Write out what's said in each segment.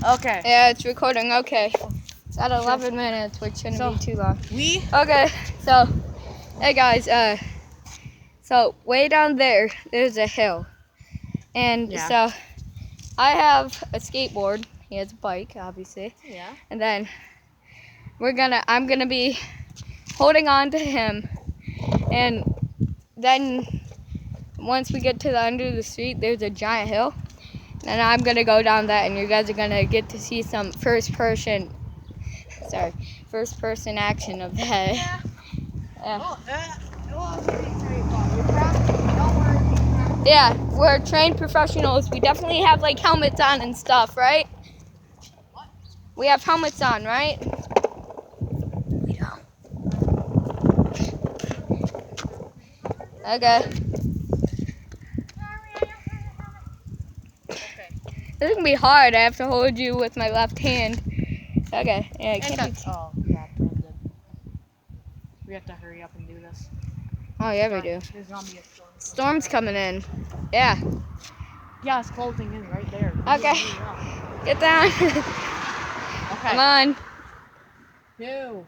Okay. Yeah, it's recording. Okay. It's at 11 minutes, which shouldn't be too long. Okay, so, hey guys, so way down there's a hill. And so, I have a skateboard. He has a bike, obviously. Yeah. And then, I'm gonna be holding on to him. And then, once we get to the end of the street, there's a giant hill. And I'm gonna go down that, and you guys are gonna get to see some first person action of that. Yeah. Yeah, we're trained professionals. We definitely have like helmets on and stuff, right? What? We have helmets on, right? Yeah. Okay. This is gonna be hard. I have to hold you with my left hand. Okay. Yeah. Oh, yeah, Brandon. We have to hurry up and do this. Oh yeah, we do. There's gonna be a storm. Storm's coming in. Yeah. Yeah, it's closing in right there. Okay. Get down. Okay. Come on. No.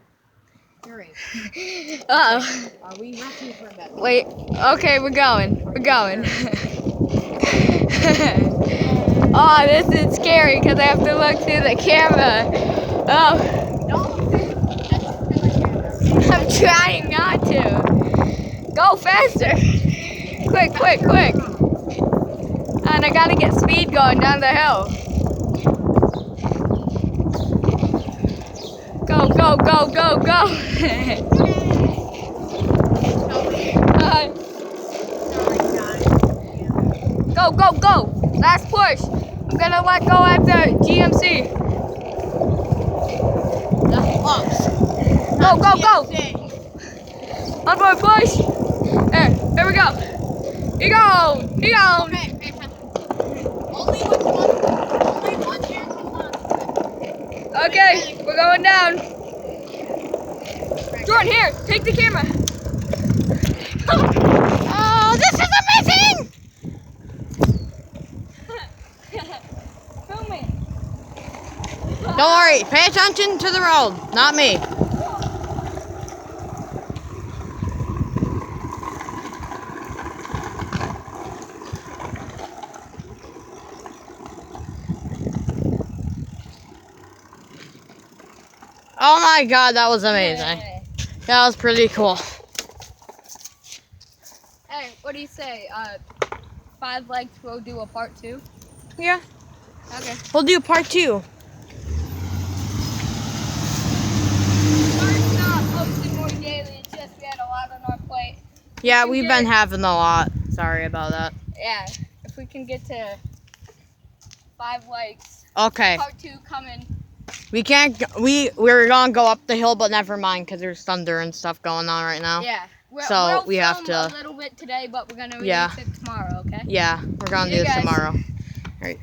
Hurry. Uh-oh. Are we ready for that? Wait. Okay, we're going. We're going. Oh, this is scary because I have to look through the camera. Oh. I'm trying not to. Go faster. Quick, quick, quick. And I gotta get speed going down the hill. Go, go, go, go, go. Go, go, go. Last push. I'm gonna let go at the GMC. Go, go, go. One more push. There we go. Here go. Here go. Only one chance is on. Okay, we're going down. Jordan, here, take the camera. Oh, this is amazing! Film me. Don't worry, pay attention to the road, not me. Oh my god, that was amazing. That was pretty cool. Hey, what do you say? 5 likes, we'll do a part 2? Yeah, Okay. we'll do part 2. Sorry not posting more daily, it's just we had a lot on our plate. Yeah, we've been having a lot. Sorry about that. Yeah, if we can get to 5 likes, Okay. part 2 coming. We can't. We're gonna go up the hill, but never mind, because there's thunder and stuff going on right now. Yeah. So we have film to. a little bit today, but we're gonna release it tomorrow. Okay. Yeah, we're gonna See do you this guys. tomorrow. All right.